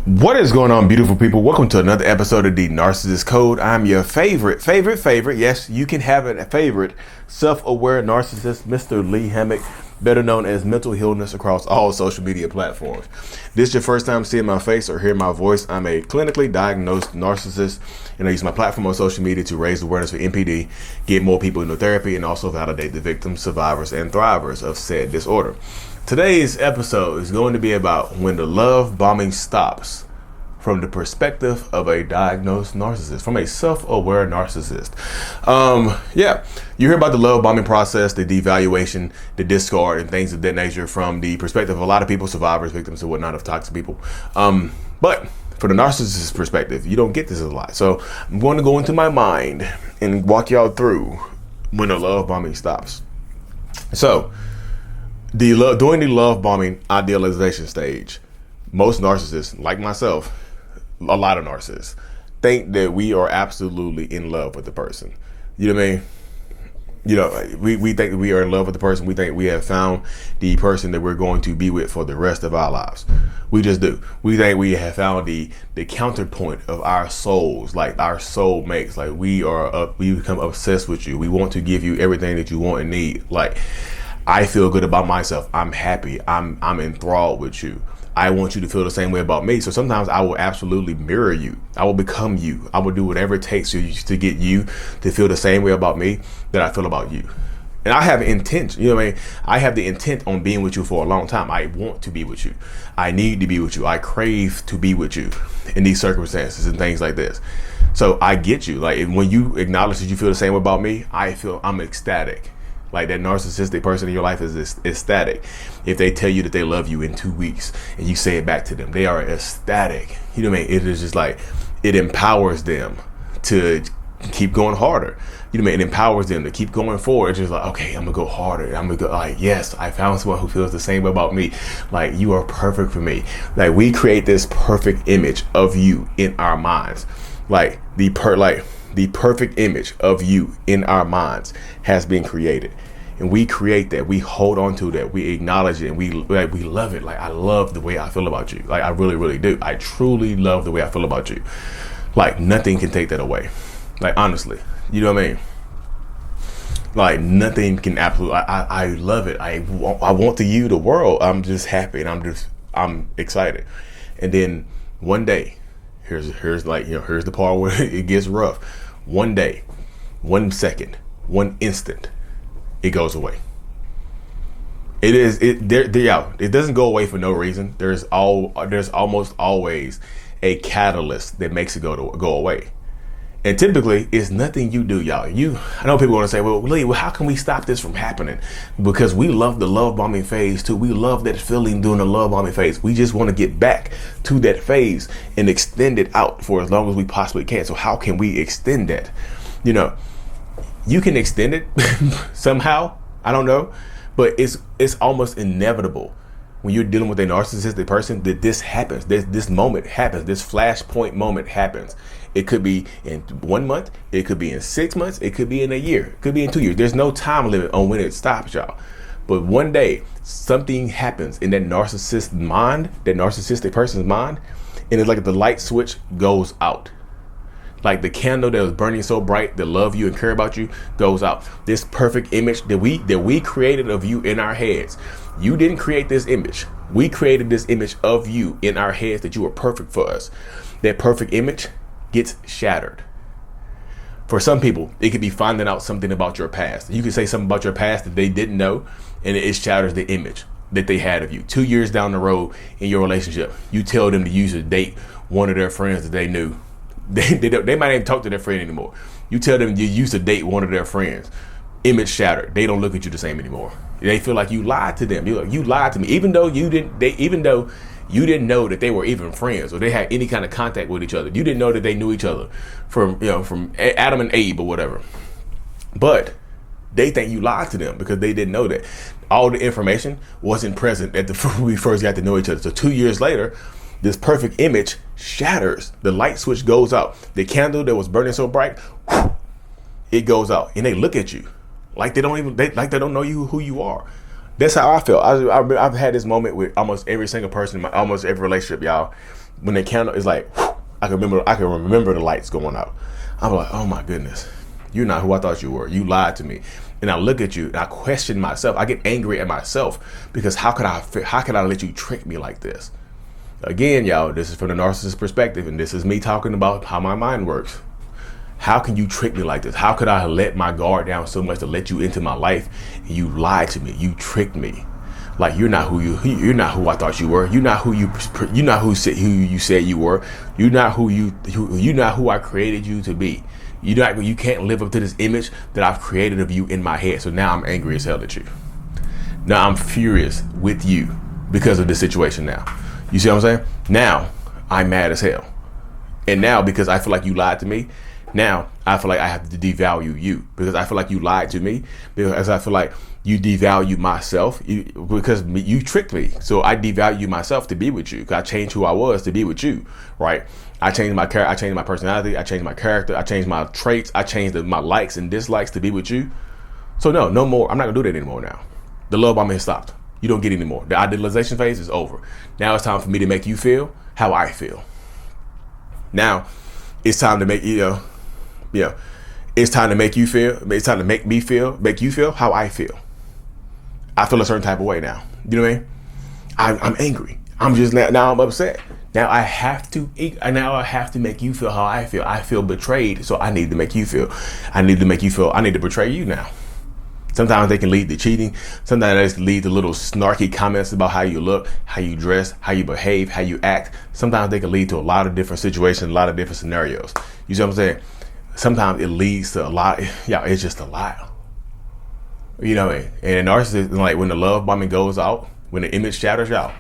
What is going on, beautiful people? Welcome to another episode of the Narcissists Code. I'm your favorite. Yes, you can have a favorite self-aware narcissist, Mr. Lee Hammock, better known as mental illness across all social media platforms. This is your first time seeing my face or hearing my voice. I'm a clinically diagnosed narcissist, and I use my platform on social media to raise awareness for NPD, get more people into therapy, and also validate the victims, survivors, and thrivers of said disorder. Today's episode is going to be about when the love bombing stops from the perspective of a diagnosed narcissist, from a self-aware narcissist. You hear about the love bombing process, the devaluation, the discard, and things of that nature from the perspective of a lot of people, survivors, victims, and whatnot of toxic people. But for the narcissist perspective, you don't get this a lot. So I'm going to go into my mind and walk y'all through when the love bombing stops. So, during the love bombing idealization stage, most narcissists, like myself, a lot of narcissists, think that we are absolutely in love with the person. You know what I mean? You know, we think that we are in love with the person. We think we have found the person that we're going to be with for the rest of our lives. We just do. We think we have found the counterpoint of our souls, like our soul mates. Like we become obsessed with you. We want to give you everything that you want and need. Like, I feel good about myself. I'm happy. I'm enthralled with you. I want you to feel the same way about me. So sometimes I will absolutely mirror you. I will become you. I will do whatever it takes to get you to feel the same way about me that I feel about you. And I have intent, you know what I mean? I have the intent on being with you for a long time. I want to be with you. I need to be with you. I crave to be with you in these circumstances and things like this. So I get you. Like, when you acknowledge that you feel the same way about me, I'm ecstatic. Like, that narcissistic person in your life is ecstatic. If they tell you that they love you in 2 weeks and you say it back to them, they are ecstatic. You know what I mean? It is just like, it empowers them to keep going harder. You know what I mean? It empowers them to keep going forward. It's just like, okay, I'm gonna go harder. I'm gonna go, like, yes, I found someone who feels the same way about me. Like, you are perfect for me. Like, we create this perfect image of you in our minds. Like, the perfect image of you in our minds has been created, and we create that. We hold on to that. We acknowledge it, and we love it. Like, I love the way I feel about you. Like, I really, really do. I truly love the way I feel about you. Like, nothing can take that away. Like, honestly, you know what I mean? Like, nothing can absolutely. I love it. I want the world. I'm just happy, and I'm excited. And then one day, here's the part where it gets rough. One day, 1 second, 1 instant, it goes away. It doesn't go away for no reason. There's almost always a catalyst that makes it go away. And typically, it's nothing you do, y'all. I know people want to say, well, Lee, how can we stop this from happening? Because we love the love bombing phase too. We love that feeling during the love bombing phase. We just want to get back to that phase and extend it out for as long as we possibly can. So how can we extend that? You know, you can extend it somehow. I don't know, but it's almost inevitable when you're dealing with a narcissistic person that this happens. This moment happens. This flashpoint moment happens. It could be in 1 month. It could be in 6 months. It could be in a year. It could be in 2 years. There's no time limit on when it stops, y'all. But one day, something happens in that narcissist mind, that narcissistic person's mind, and it's like the light switch goes out. Like the candle that was burning so bright that love you and care about you goes out. This perfect image that we created of you in our heads. You didn't create this image. We created this image of you in our heads that you were perfect for us. That perfect image gets shattered. For some people, it could be finding out something about your past. You could say something about your past that they didn't know, and it shatters the image that they had of you. 2 years down the road in your relationship, you tell them to use to date one of their friends that they knew. They might not even talk to their friend anymore. You tell them you used to date one of their friends. Image shattered. They don't look at you the same anymore. They feel like you lied to them. You're like, you lied to me, even though you didn't know that they were even friends or they had any kind of contact with each other. You didn't know that they knew each other from Adam and Abe or whatever. But they think you lied to them because they didn't know that all the information wasn't present when we first got to know each other. So 2 years later, this perfect image shatters. The light switch goes out. The candle that was burning so bright, it goes out, and they look at you like they don't know who you are. That's how I feel. I've had this moment with almost every single person in almost every relationship, y'all. when the candle is like, I can remember the lights going out. I'm like, oh my goodness, you're not who I thought you were. You lied to me. And I look at you and I question myself. I get angry at myself because how could I let you trick me like this? Again, y'all, this is from the narcissist perspective, and this is me talking about how my mind works. How can you trick me like this? How could I let my guard down so much to let you into my life? And you lied to me. You tricked me. Like you're not who I thought you were. You're not who you said you were. You're not who I created you to be. You can't live up to this image that I've created of you in my head. So now I'm angry as hell at you. Now I'm furious with you because of this situation now. You see what I'm saying? Now I'm mad as hell. And now because I feel like you lied to me, now I feel like I have to devalue you because I feel like you lied to me, because I feel like you devalue myself because you tricked me. So I devalue myself to be with you. I changed who I was to be with you, right? I changed my character. I changed my personality. I changed my character. I changed my traits. I changed my likes and dislikes to be with you. So no more. I'm not gonna do that anymore now. The love bombing has stopped. You don't get any more. The idealization phase is over. Now it's time for me to make you feel how I feel. Now it's time to make it's time to make you feel. It's time to make you feel how I feel. I feel a certain type of way now. You know what I mean? I'm angry. I'm just now I'm upset. Now I have to make you feel how I feel. I feel betrayed, so I need to make you feel. I need to betray you now. Sometimes they can lead to cheating. Sometimes they can lead to little snarky comments about how you look, how you dress, how you behave, how you act. Sometimes they can lead to a lot of different situations, a lot of different scenarios. You see what I'm saying? Sometimes it leads to a lot. Yeah, it's just a lot. You know what I mean? And a narcissist, like when the love bombing goes out, when the image shatters out,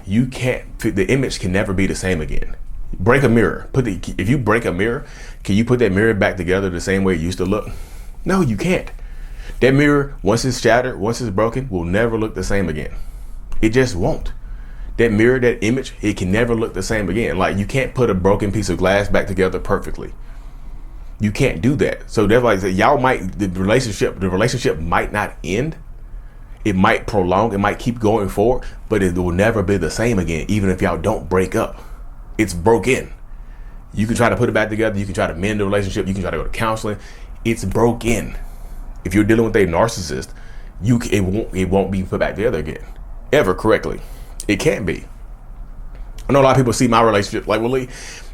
the image can never be the same again. Break a mirror. If you break a mirror, can you put that mirror back together the same way it used to look? No, you can't. That mirror, once it's shattered, once it's broken, will never look the same again. It just won't. That mirror, that image, it can never look the same again. Like you can't put a broken piece of glass back together perfectly. You can't do that. So that's why the relationship might not end. It might prolong, it might keep going forward, but it will never be the same again, even if y'all don't break up. It's broken. You can try to put it back together, you can try to mend the relationship, you can try to go to counseling. It's broken. If you're dealing with a narcissist, it won't be put back together again. Ever correctly. It can't be. I know a lot of people see my relationship like, well, Lee,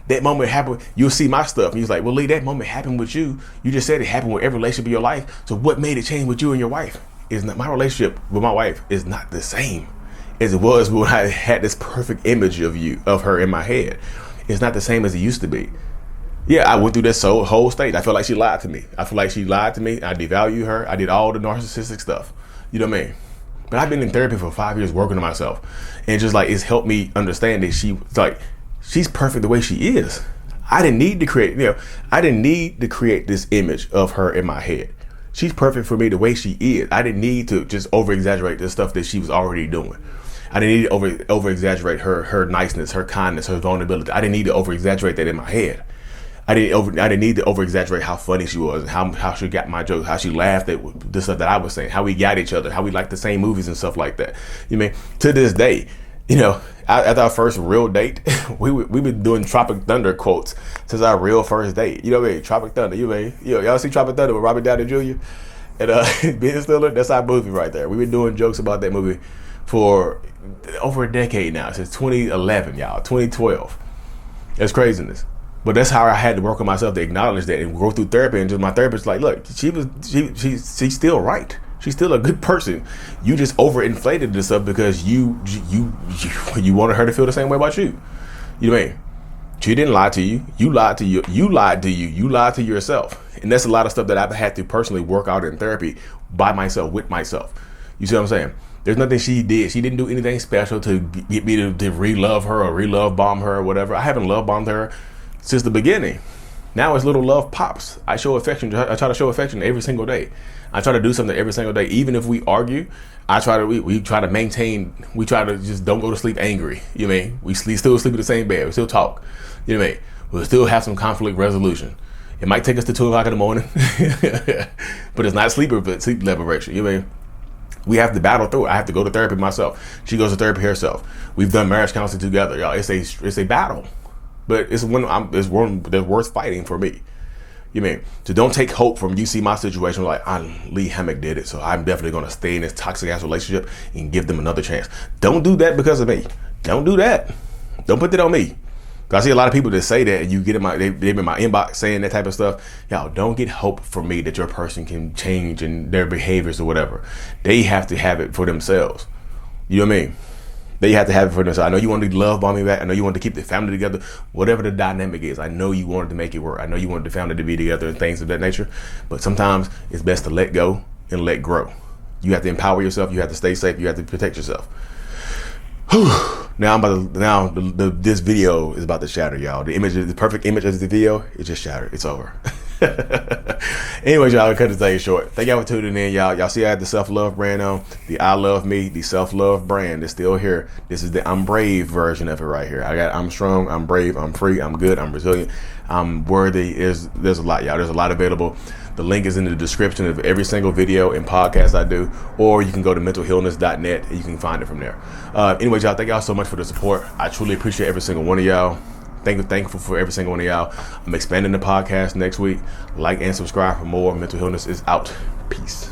that moment happened, you'll see my stuff. And he's like, well, Lee, that moment happened with you. You just said it happened with every relationship in your life. So what made it change with you and your wife? Is not my relationship with my wife is not the same as it was when I had this perfect image of her in my head. It's not the same as it used to be. Yeah, I went through this whole stage. I feel like she lied to me. I devalue her. I did all the narcissistic stuff. You know what I mean? But I've been in therapy for 5 years working on myself. And just like, it's helped me understand that she's perfect the way she is. I didn't need to create this image of her in my head. She's perfect for me the way she is. I didn't need to just over exaggerate the stuff that she was already doing. I didn't need to over exaggerate her niceness, her kindness, her vulnerability. I didn't need to over exaggerate that in my head. I didn't need to over exaggerate how funny she was and how she got my jokes, how she laughed at the stuff that I was saying, how we got each other, how we liked the same movies and stuff like that. You mean to this day, at our first real date, we've been doing Tropic Thunder quotes since our real first date. You know what I mean? Tropic Thunder. Y'all see Tropic Thunder with Robert Downey Jr. and Ben Stiller? That's our movie right there. We've been doing jokes about that movie for over a decade now, since 2011, y'all, 2012. That's craziness. But that's how I had to work on myself to acknowledge that and go through therapy. And just my therapist like, look, she's still right. She's still a good person. You just overinflated this stuff because you wanted her to feel the same way about you. You know what I mean? She didn't lie to you. You lied to you. You lied to you. You lied to yourself. And that's a lot of stuff that I've had to personally work out in therapy by myself, with myself. You see what I'm saying? There's nothing she did. She didn't do anything special to get me to re-love her or re-love bomb her or whatever. I haven't love bombed her since the beginning. Now it's little love pops. I show affection. I try to show affection every single day. I try to do something every single day. Even if we argue, we try to maintain, we try to just don't go to sleep angry. You know what I mean? We still sleep in the same bed. We still talk. You know what I mean? We'll still have some conflict resolution. It might take us to 2 o'clock in the morning, but it's not sleep deprivation. You know what I mean? We have to battle through it. I have to go to therapy myself. She goes to therapy herself. We've done marriage counseling together, y'all. It's a battle, but it's one that's worth fighting for me. You mean? So don't take hope from you see my situation like Lee Hammock did it, so I'm definitely gonna stay in this toxic ass relationship and give them another chance. Don't do that because of me. Don't do that. Don't put that on me. Cause I see a lot of people that say that, and you get in they've in my inbox saying that type of stuff. Y'all don't get hope from me that your person can change in their behaviors or whatever. They have to have it for themselves. You know what I mean? They have to have it for themselves. I know you wanted to love bomb me back. I know you wanted to keep the family together. Whatever the dynamic is, I know you wanted to make it work. I know you wanted the family to be together and things of that nature. But sometimes it's best to let go and let grow. You have to empower yourself. You have to stay safe. You have to protect yourself. Now this video is about to shatter, y'all. The perfect image of the video, it just shattered. It's over. Anyways, y'all, I cut this thing short. Thank y'all for tuning in, y'all. Y'all see I had the self-love brand on. The I love me, the self-love brand is still here. This is the I'm brave version of it right here. I'm strong, I'm brave, I'm free, I'm good, I'm resilient, I'm worthy. There's a lot, y'all. There's a lot available. The link is in the description of every single video and podcast I do, or you can go to mentalhealness.net and you can find it from there. Anyways, y'all, thank y'all so much for the support. I truly appreciate every single one of y'all. Thankful for every single one of y'all. I'm expanding the podcast next week. Like and subscribe for more. Mental Healness is out. Peace.